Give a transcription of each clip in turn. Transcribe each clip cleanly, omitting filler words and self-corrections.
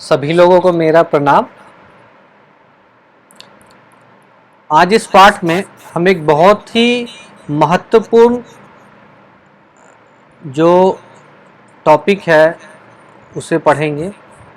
सभी लोगों को मेरा प्रणाम। आज इस पाठ में हम एक बहुत ही महत्वपूर्ण जो टॉपिक है उसे पढ़ेंगे।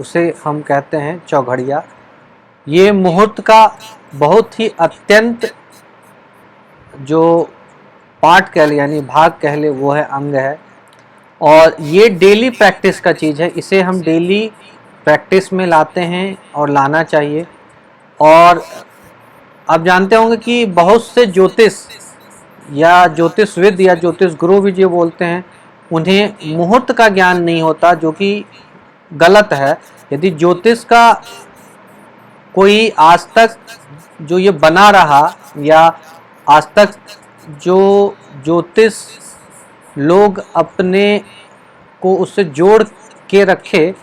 उसे हम कहते हैं चौघड़िया। ये मुहूर्त का बहुत ही अत्यंत जो पार्ट कह ले यानी भाग कह ले वो है, अंग है। और ये डेली प्रैक्टिस का चीज़ है, इसे हम डेली प्रैक्टिस में लाते हैं और लाना चाहिए। और आप जानते होंगे कि बहुत से ज्योतिष या ज्योतिषविद या ज्योतिष गुरु भी जो बोलते हैं, उन्हें मुहूर्त का ज्ञान नहीं होता, जो कि गलत है। यदि ज्योतिष का कोई आज तक जो ये बना रहा या आज तक जो ज्योतिष लोग अपने को उससे जोड़ के रखे,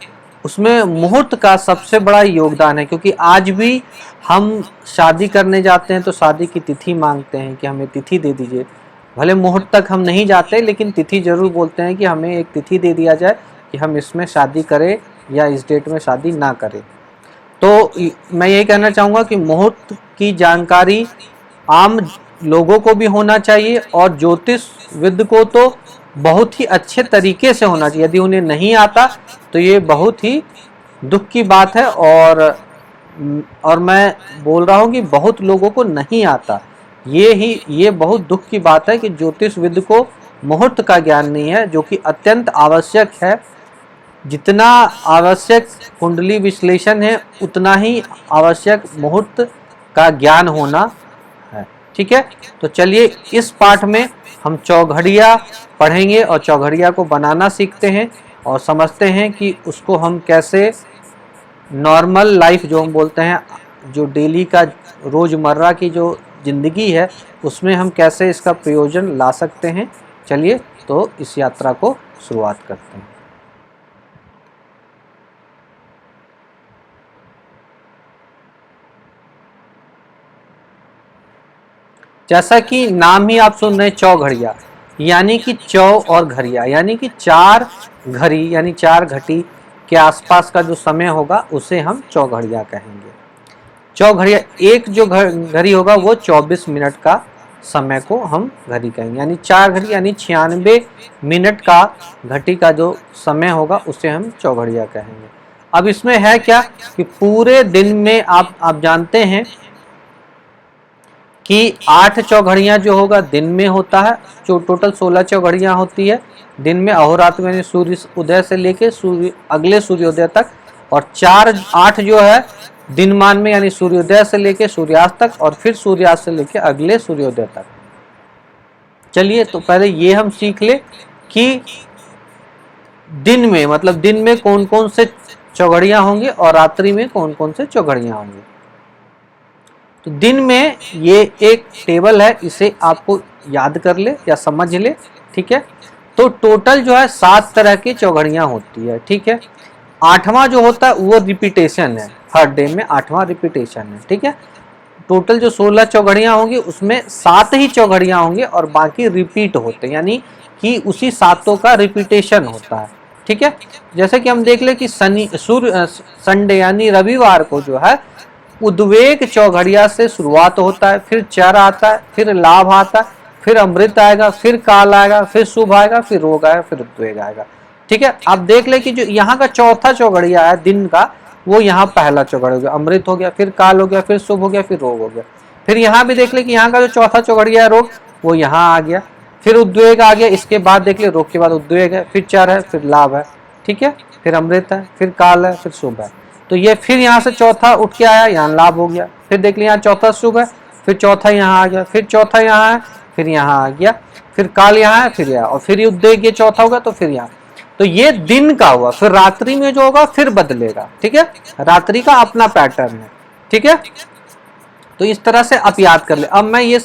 उसमें मुहूर्त का सबसे बड़ा योगदान है। क्योंकि आज भी हम शादी करने जाते हैं तो शादी की तिथि मांगते हैं कि हमें तिथि दे दीजिए। भले मुहूर्त तक हम नहीं जाते, लेकिन तिथि जरूर बोलते हैं कि हमें एक तिथि दे दिया जाए कि हम इसमें शादी करें या इस डेट में शादी ना करें। तो मैं ये कहना चाहूँगा कि मुहूर्त की जानकारी आम लोगों को भी होना चाहिए और ज्योतिषविद को तो बहुत ही अच्छे तरीके से होना चाहिए। यदि उन्हें नहीं आता तो ये बहुत ही दुख की बात है। और मैं बोल रहा हूँ कि बहुत लोगों को नहीं आता। ये बहुत दुख की बात है कि ज्योतिषविद को मुहूर्त का ज्ञान नहीं है, जो कि अत्यंत आवश्यक है। जितना आवश्यक कुंडली विश्लेषण है, उतना ही आवश्यक मुहूर्त का ज्ञान होना है। ठीक है, तो चलिए इस पाठ में हम चौघड़िया पढ़ेंगे और चौघड़िया को बनाना सीखते हैं और समझते हैं कि उसको हम कैसे नॉर्मल लाइफ जो हम बोलते हैं, जो डेली का रोज़मर्रा की जो ज़िंदगी है, उसमें हम कैसे इसका प्रयोजन ला सकते हैं। चलिए तो इस यात्रा को शुरुआत करते हैं। जैसा कि नाम ही आप सुन रहे हैं, चौघड़िया, यानी कि चौ और घड़िया, यानी कि चार घड़ी यानी चार घटी के आसपास का जो समय होगा उसे हम चौघड़िया कहेंगे। चौघड़िया, एक जो घड़ी होगा वो 24 मिनट का समय को हम घड़ी कहेंगे। यानी चार घड़ी यानी 96 मिनट का घटी का जो समय होगा उसे हम चौघड़िया कहेंगे। अब इसमें है क्या कि पूरे दिन में आप जानते हैं कि 8 चौघड़ियाँ जो होगा दिन में होता है, जो टोटल 16 चौघड़ियाँ होती है दिन में, अहोरात्र में सूर्य उदय से लेके अगले सूर्योदय तक। और 8 जो है दिनमान में, यानी सूर्योदय से लेके सूर्यास्त तक, और फिर सूर्यास्त से लेके अगले सूर्योदय तक। चलिए तो पहले ये हम सीख ले कि दिन में, मतलब दिन में कौन कौन से चौघड़ियाँ होंगे और रात्रि में कौन कौन से चौघड़ियाँ होंगी। तो दिन में ये एक टेबल है, इसे आपको याद कर ले या समझ ले। ठीक है, तो टोटल जो है 7 तरह की चौघड़ियाँ होती है। ठीक है, 8वां जो होता है वो रिपीटेशन है, हर डे में 8वां रिपीटेशन है। ठीक है, टोटल जो 16 चौघड़ियाँ होंगी उसमें 7 ही चौघड़ियाँ होंगी और बाकी रिपीट होते हैं, यानी कि उसी 7 का रिपीटेशन होता है। ठीक है, जैसे कि हम देख ले कि संडे यानी रविवार को जो है उद्वेग चौघड़िया से शुरुआत होता है, फिर चर आता है, फिर लाभ आता है, फिर अमृत आएगा, फिर काल आएगा, फिर शुभ आएगा, फिर रोग आएगा, फिर उद्वेग आएगा। ठीक है, आप देख ले कि जो यहाँ का चौथा चौघड़िया है दिन का, वो यहाँ पहला चौघड़ हो गया, अमृत हो गया, फिर काल हो गया, फिर शुभ हो गया, फिर रोग हो गया। फिर यहाँ भी देख ले कि यहाँ का जो चौथा चौघड़िया है रोग, वो यहाँ आ गया, फिर उद्वेग आ गया। इसके बाद देख ले रोग के बाद उद्वेग है, फिर चर है, फिर लाभ है। ठीक है, फिर अमृत है, फिर काल है, फिर शुभ है। तो ये फिर यहाँ से चौथा उठ के आया, यहाँ लाभ हो गया। फिर देख लिया यहाँ चौथा शुभ है, फिर चौथा यहाँ आ गया, फिर चौथा यहाँ है, फिर यहाँ आ गया, फिर काल यहाँ है, फिर यहाँ, और फिर उद्वेग ये चौथा होगा तो फिर यहाँ। तो ये दिन का हुआ। फिर रात्रि में जो होगा फिर बदलेगा। ठीक है, रात्रि का अपना पैटर्न है। ठीक है, तो इस तरह से आप याद कर ले। अब मैं ये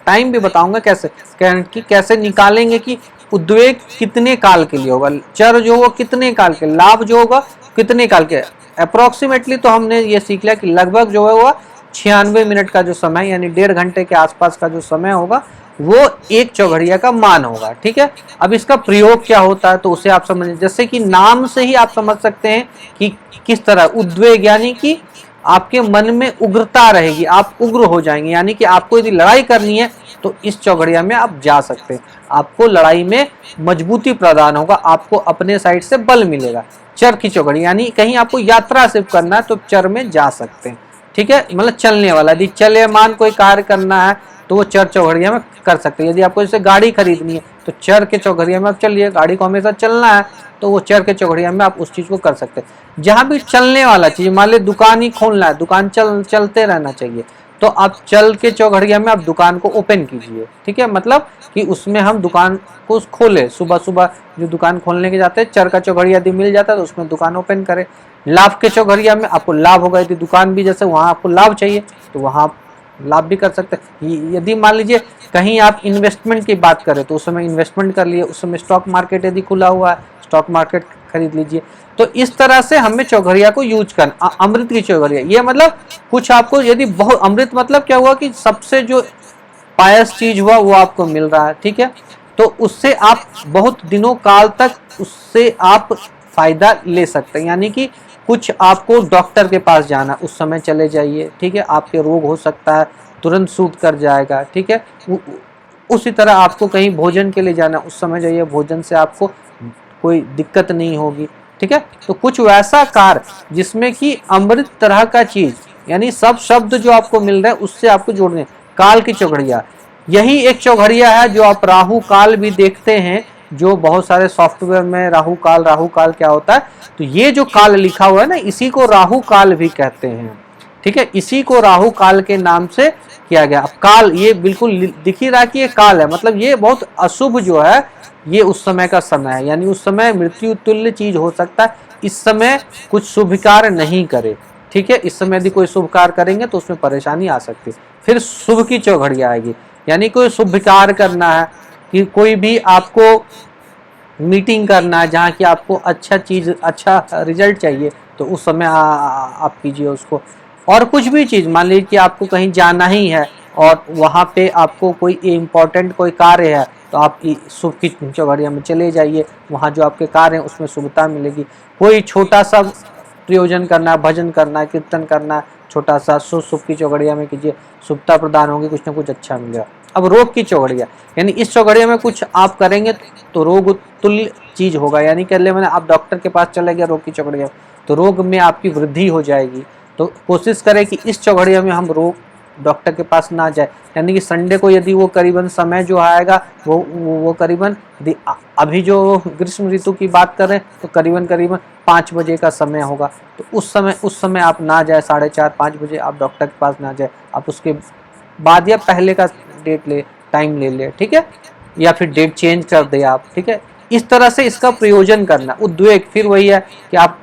टाइम भी बताऊंगा कैसे निकालेंगे कि उद्वेग कितने काल के लिए होगा, चर जो होगा कितने काल के, लाभ जो होगा कितने काल के। अप्रोक्सीमेटली तो हमने ये सीख लिया कि लगभग जो है वो 96 मिनट का जो समय, यानी 1.5 घंटे के आसपास का जो समय होगा वो एक चौघड़िया का मान होगा। ठीक है, अब इसका प्रयोग क्या होता है तो उसे आप समझ, जैसे कि नाम से ही आप समझ सकते हैं कि किस तरह उद्वेग, यानी कि आपके मन में उग्रता रहेगी, आप उग्र हो जाएंगे, यानी कि आपको यदि लड़ाई करनी है तो इस चौघड़िया में आप जा सकते हैं। आपको लड़ाई में मजबूती प्रदान होगा, आपको अपने साइड से बल मिलेगा। चर की चौघड़ी, यानी कहीं आपको यात्रा सिर्फ करना है तो चर में जा सकते हैं। ठीक है, मतलब चलने वाला, यदि चलयमान कोई कार्य करना है तो वो चर चौघड़िया में कर सकते हैं। यदि आपको जैसे गाड़ी खरीदनी है तो चर के चौघड़िया में आप चलिए, गाड़ी को हमेशा चलना है तो वो चर के चौघड़िया में आप उस चीज को कर सकते हैं। जहां भी चलने वाला चीज, मान ली दुकान ही खोलना है, दुकान चलते रहना चाहिए, तो आप चल के चौघड़िया में आप दुकान को ओपन कीजिए। ठीक है, मतलब कि उसमें हम दुकान को खोले, सुबह सुबह जो दुकान खोलने के जाते हैं, चर का चौघड़िया यदि मिल जाता है तो उसमें दुकान ओपन करें। लाभ के चौघड़िया में आपको लाभ होगा, यदि दुकान भी जैसे वहां आपको लाभ चाहिए तो वहां लाभ भी कर सकते हैं। यदि मान लीजिए कहीं आप इन्वेस्टमेंट की बात करें तो उस समय इन्वेस्टमेंट कर लिए, उस समय स्टॉक मार्केट यदि खुला हुआ है स्टॉक मार्केट खरीद लीजिए। तो इस तरह से हमें चौघड़िया को यूज करना। अमृत की चौघड़िया, ये मतलब कुछ आपको यदि बहुत, अमृत मतलब क्या हुआ कि सबसे जो पायस चीज हुआ वो आपको मिल रहा है। ठीक है, तो उससे आप बहुत दिनों काल तक उससे आप फायदा ले सकते हैं, यानी कि कुछ आपको डॉक्टर के पास जाना उस समय चले जाइए। ठीक है, आपके रोग हो सकता है तुरंत सूट कर जाएगा। ठीक है, उसी तरह आपको कहीं भोजन के लिए जाना उस समय जाइए, भोजन से आपको कोई दिक्कत नहीं होगी। ठीक है, तो कुछ वैसा कार्य जिसमें कि अमृत तरह का चीज, यानी सब शब्द जो आपको मिल रहे हैं उससे आपको जोड़ने। काल की चौघड़िया, यही एक चौघड़िया है जो आप राहु काल भी देखते हैं, जो बहुत सारे सॉफ्टवेयर में राहु काल क्या होता है, तो ये जो काल लिखा हुआ है ना, इसी को राहु काल भी कहते हैं। ठीक है, इसी को राहु काल के नाम से किया गया। अब काल ये बिल्कुल दिख ही रहा कि ये काल है, मतलब ये बहुत अशुभ जो है, ये उस समय का समय है, यानी उस समय मृत्यु तुल्य चीज हो सकता है। इस समय कुछ शुभ कार्य नहीं करे। ठीक है, इस समय यदि कोई शुभ कार्य करेंगे तो उसमें परेशानी आ सकती है। फिर शुभ की चौघड़िया आएगी, यानी कोई शुभ कार्य करना है, कि कोई भी आपको मीटिंग करना है जहाँ की आपको अच्छा चीज, अच्छा रिजल्ट चाहिए, तो उस समय आप कीजिए उसको। और कुछ भी चीज, मान लीजिए कि आपको कहीं जाना ही है और वहाँ पे आपको कोई इम्पोर्टेंट कोई कार्य है, तो आप शुभ की चौघड़िया में चले जाइए, वहाँ जो आपके कार्य हैं उसमें शुभता मिलेगी। कोई छोटा सा प्रयोजन करना है, भजन करना है, कीर्तन करना है, छोटा सा शुभ की चौघड़िया में कीजिए, शुभता प्रदान होगी, कुछ ना कुछ अच्छा मिलेगा। अब रोग की चौघड़िया, यानी इस चौघड़िया में कुछ आप करेंगे तो रोग तुल्य चीज होगा, यानी कह ले मैंने आप डॉक्टर के पास चले गए रोग की चौघड़िया, तो रोग में आपकी वृद्धि हो जाएगी। तो कोशिश करें कि इस चौघड़िया में हम रोग डॉक्टर के पास ना जाए, यानी कि संडे को यदि वो करीबन समय जो आएगा वो करीबन, अभी जो ग्रीष्म ऋतु की बात करें तो करीबन 5 बजे का समय होगा, तो उस समय आप ना जाए, 4:30-5 बजे आप डॉक्टर के पास ना जाए, आप उसके बाद या पहले का टाइम ले ले। ठीक है, या फिर डेट चेंज कर दे आप। ठीक है, इस तरह से इसका प्रयोजन करना। उद्वेग, फिर वही है कि आप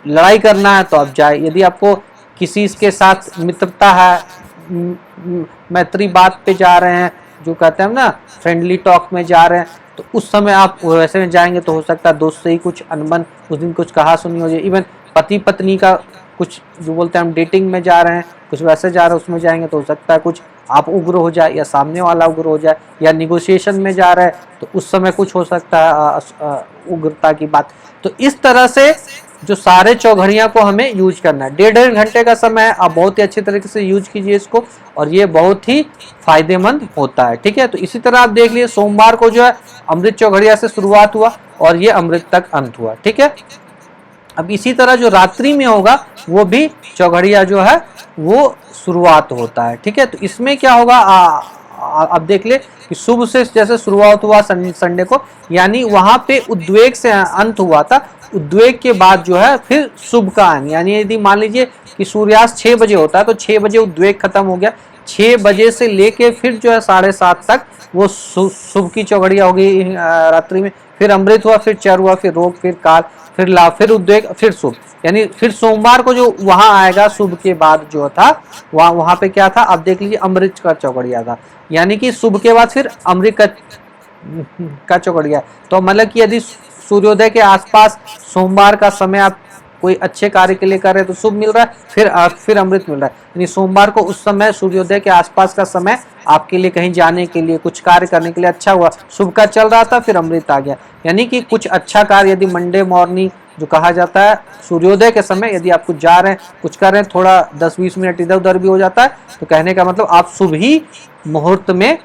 लड़ाई करना है तो आप जाए, यदि आपको किसी के साथ मित्रता है, मैत्री बात पे जा रहे हैं, जो कहते हैं ना फ्रेंडली टॉक में जा रहे हैं, तो उस समय आप वैसे में जाएंगे तो हो सकता है दोस्त से ही कुछ अनबन, उस दिन कुछ कहा सुनी हो जाए। इवन पति पत्नी का कुछ जो बोलते हैं हम डेटिंग में जा रहे हैं, कुछ वैसे जा रहे हैं, उसमें जाएंगे तो हो सकता है कुछ आप उग्र हो जाए या सामने वाला उग्र हो जाए, या निगोशिएशन में जा रहे हैं तो उस समय कुछ हो सकता है उग्रता की बात। तो इस तरह से जो सारे चौघड़िया को हमें यूज करना है। 1.5 घंटे का समय है, आप बहुत ही अच्छी तरीके से यूज कीजिए इसको, और ये बहुत ही फायदेमंद होता है। ठीक है, तो इसी तरह आप देख लीजिए सोमवार को जो है अमृत चौघड़िया से शुरुआत हुआ और ये अमृत तक अंत हुआ। ठीक है, अब इसी तरह जो रात्रि में होगा वो भी चौघड़िया जो है वो शुरुआत होता है। ठीक है, तो इसमें क्या होगा, अब देख ले कि शुभ से जैसे शुरुआत हुआ संडे को, यानी वहां पे उद्वेग से अंत हुआ था, उद्वेग के बाद जो है फिर शुभ का अंत, यानी यदि मान लीजिए कि सूर्यास्त 6 बजे होता है तो 6 बजे उद्वेग खत्म हो गया, 6 बजे से लेके फिर जो है 7:30 तक वो शुभ की चौघड़िया होगी रात्रि में, फिर अमृत हुआ, फिर चर हुआ, फिर रोग, फिर काल, फिर लाभ, फिर उद्वेग, फिर शुभ। यानी फिर सोमवार को जो वहां आएगा शुभ के बाद जो था वहां पे क्या था, आप देख लीजिए अमृत का चौघड़िया था, यानी कि शुभ के बाद फिर अमृत का चौघड़िया। तो मतलब कि यदि सूर्योदय के आसपास सोमवार का समय आप कोई अच्छे कार्य के लिए कर रहे हैं तो शुभ मिल रहा है, फिर अमृत मिल रहा है। यानी सोमवार को उस समय सूर्योदय के आसपास का समय आपके लिए कहीं जाने के लिए, कुछ कार्य करने के लिए अच्छा हुआ, शुभ का चल रहा था, फिर अमृत आ गया। यानी कि कुछ अच्छा कार्य यदि मंडे मॉर्निंग जो कहा जाता है सूर्योदय के समय यदि आप कुछ जा रहे हैं, कुछ कर रहे हैं, थोड़ा 10-20 मिनट इधर उधर भी हो जाता है, तो कहने का मतलब आप शुभ ही मुहूर्त में,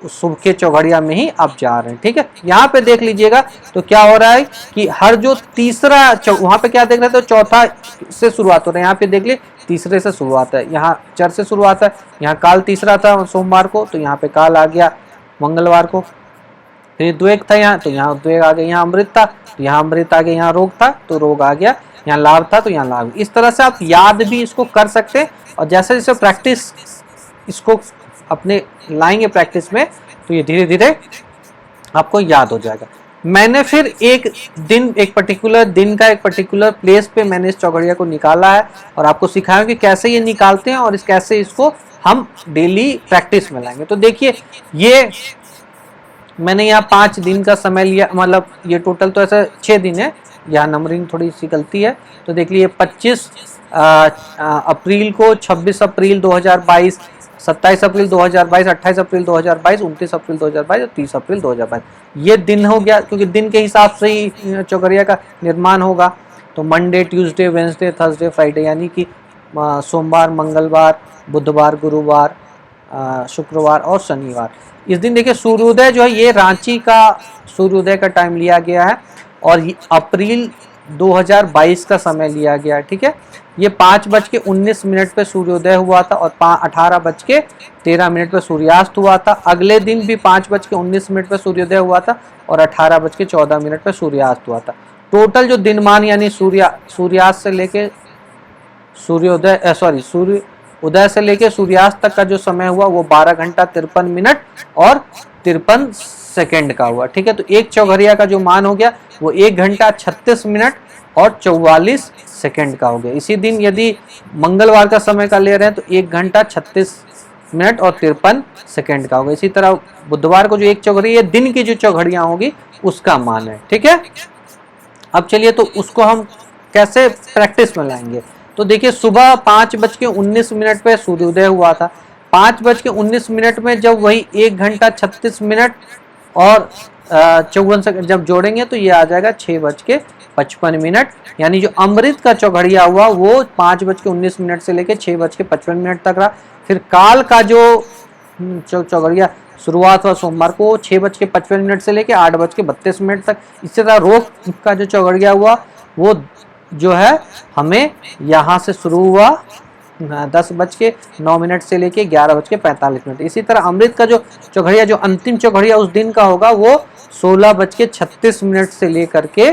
शुभ के चौघड़िया में ही आप जा रहे हैं। ठीक है, यहाँ पे देख लीजिएगा तो क्या हो रहा है कि हर जो तीसरा वहां पे क्या देख रहे थे, तो चौथा से शुरुआत हो रहा है, यहाँ पे देख ली तीसरे से शुरुआत है, यहाँ चर से शुरुआत है, यहाँ काल तीसरा था सोमवार को, तो यहाँ पे काल आ गया मंगलवार को, फिर द्वेग था यहाँ, तो यहाँ द्वेग आ गया, यहाँ अमृत था तो यहाँ अमृत आ गया, यहाँ रोग था तो रोग आ गया, यहाँ लाभ था तो यहाँ लाभ। इस तरह से आप याद भी इसको कर सकते हैं, और जैसे जैसे प्रैक्टिस इसको अपने लाएंगे प्रैक्टिस में, तो ये धीरे धीरे आपको याद हो जाएगा। मैंने फिर एक दिन, एक पर्टिकुलर दिन का एक पर्टिकुलर प्लेस पे मैंने इस चौघड़िया को निकाला है, और आपको सिखाया कि कैसे ये निकालते हैं और कैसे इसको हम डेली प्रैक्टिस में लाएंगे। तो देखिए, ये मैंने यहाँ 5 दिन का समय लिया, मतलब ये टोटल तो ऐसा 6 दिन है, यहाँ नंबरिंग थोड़ी सी गलती है। तो देख लीजिए 25 अप्रैल को, 26 अप्रैल 2022, 27 अप्रैल 2022, 28 अप्रैल 2022, 29 अप्रैल 2022 और 30 अप्रैल 2022 ये दिन हो गया, क्योंकि दिन के हिसाब से ही चौघड़िया का निर्माण होगा। तो Monday, Tuesday, Wednesday, Thursday, Friday, यानी कि सोमवार, मंगलवार, बुधवार, गुरुवार, शुक्रवार और शनिवार। इस दिन देखिए सूर्योदय जो है ये रांची का सूर्योदय का टाइम लिया गया है, और अप्रैल 2022 का समय लिया गया है। ठीक है, ये 5:19 पे सूर्योदय हुआ था और 18:13 पे सूर्यास्त हुआ था। अगले दिन भी 5:19 पे सूर्योदय हुआ था और 18:14 पे सूर्यास्त हुआ था। टोटल जो दिनमान यानी सूर्यास्त से लेके सूर्योदय सूर्य उदय से लेके सूर्यास्त तक का जो समय हुआ वो 12 घंटा 53 मिनट और 53 सेकेंड का हुआ। ठीक है, तो एक चौघड़िया का जो मान हो गया वो 1 घंटा 36 मिनट और 44 सेकेंड का हो गया। इसी दिन यदि मंगलवार का समय का ले रहे हैं तो 1 घंटा 36 मिनट और 53 सेकेंड का होगा। इसी तरह बुधवार को जो एक चौघड़िया, दिन की जो चौघड़ियां होगी उसका मान है। ठीक है, अब चलिए तो उसको हम कैसे प्रैक्टिस में लाएंगे। तो देखिए सुबह 5:19 पे सूर्योदय हुआ था। 5:19 में जब वही 1 घंटा 36 मिनट और 54 सेकंड जब जोड़ेंगे तो ये आ जाएगा 6:55। यानी जो अमृत का चौघड़िया हुआ वो 5:19 से लेके 6:55 तक रहा। फिर काल का जो चौघड़िया शुरुआत हुआ सोमवार को 6:55 से लेके 8:32 तक। इसी तरह रोग का जो चौघड़िया हुआ वो जो है हमें यहाँ से शुरू हुआ 10:09 से लेके 11:45। इसी तरह अमृत का जो चौघड़िया, जो अंतिम चौघड़िया उस दिन का होगा वो 16:36 से लेकर के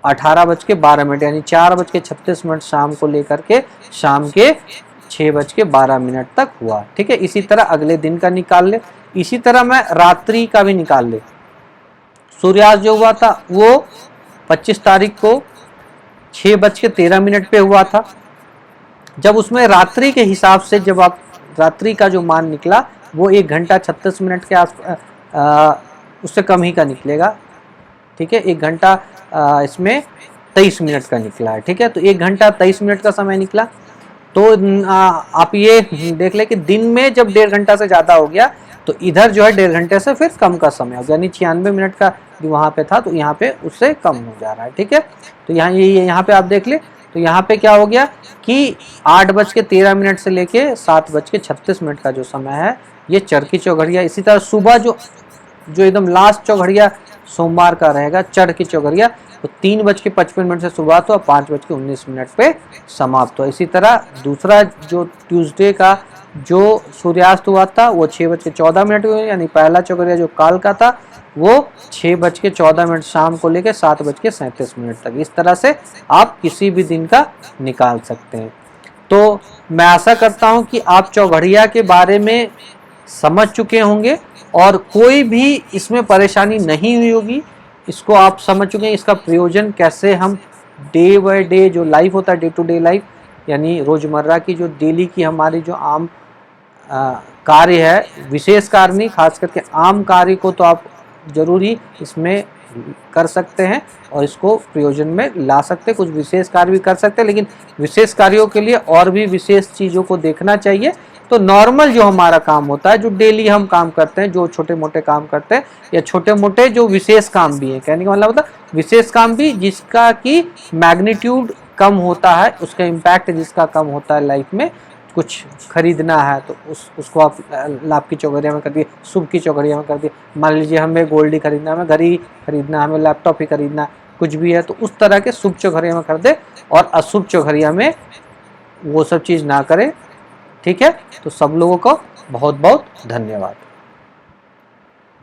18:12 यानी 4:36 शाम को लेकर के शाम के 6:12 तक हुआ। ठीक है, इसी तरह अगले दिन का निकाल ले। इसी तरह मैं रात्रि का भी निकाल ले। सूर्यास्त जो हुआ था वो 25 तारीख को 6:13 पे हुआ था। जब उसमें रात्रि के हिसाब से जब आप रात्रि का जो मान निकला वो 1 घंटा 36 मिनट के आस उससे कम ही का निकलेगा। ठीक है, 1 घंटा इसमें 23 मिनट का निकला है। ठीक है, तो 1 घंटा 23 मिनट का समय निकला। तो आप ये देख ले कि दिन में जब 1.5 घंटा से ज़्यादा हो गया तो इधर जो है 1.5 घंटे से फिर कम का समय हो गया, यानी 96 मिनट का वहाँ पे था तो यहाँ पे उससे कम हो जा रहा है। ठीक है, तो यहाँ पे आप देख ले तो यहाँ पे क्या हो गया कि 8:13 से लेके 7:36 का जो समय है ये चर की चौघड़िया। इसी तरह सुबह जो एकदम लास्ट चौघड़िया सोमवार का रहेगा चर की चौघड़िया, तो 3:55 से शुरुआत हुआ 5:19 पे समाप्त हुआ। इसी तरह दूसरा जो ट्यूसडे का जो सूर्यास्त हुआ था वो 6:14 हुआ, यानी पहला चौघड़िया जो काल का था वो 6:14 शाम को लेकर 7:37 तक। इस तरह से आप किसी भी दिन का निकाल सकते हैं। तो मैं आशा करता हूं कि आप चौघड़िया के बारे में समझ चुके होंगे और कोई भी इसमें परेशानी नहीं हुई होगी। इसको आप समझ चुके हैं, इसका प्रयोजन कैसे हम डे बाय डे जो लाइफ होता है, डे टू डे लाइफ, यानी रोज़मर्रा की जो डेली की हमारी जो आम कार्य है, विशेष कार्य नहीं, खास करके आम कार्य को तो आप जरूर ही इसमें कर सकते हैं और इसको प्रयोजन में ला सकते हैं। कुछ विशेष कार्य भी कर सकते हैं, लेकिन विशेष कार्यों के लिए और भी विशेष चीज़ों को देखना चाहिए। तो नॉर्मल जो हमारा काम होता है, जो डेली हम काम करते हैं, जो छोटे मोटे काम करते हैं, या छोटे मोटे जो विशेष काम भी है, कहने का मतलब होता है विशेष काम भी जिसका कि मैग्नीट्यूड कम होता है, उसका इम्पैक्ट जिसका कम होता है लाइफ में, कुछ खरीदना है तो उसको आप लाभ की चौघड़िया में कर दिए, शुभ की चौघड़िया में कर दिए। मान लीजिए हमें गोल्ड ही खरीदना है, हमें घर ही खरीदना है, हमें लैपटॉप ही खरीदना है, कुछ भी है, तो उस तरह के शुभ चौघड़िया में कर दे और अशुभ चौघड़िया में वो सब चीज़ ना करें। ठीक है, तो सब लोगों को बहुत बहुत धन्यवाद।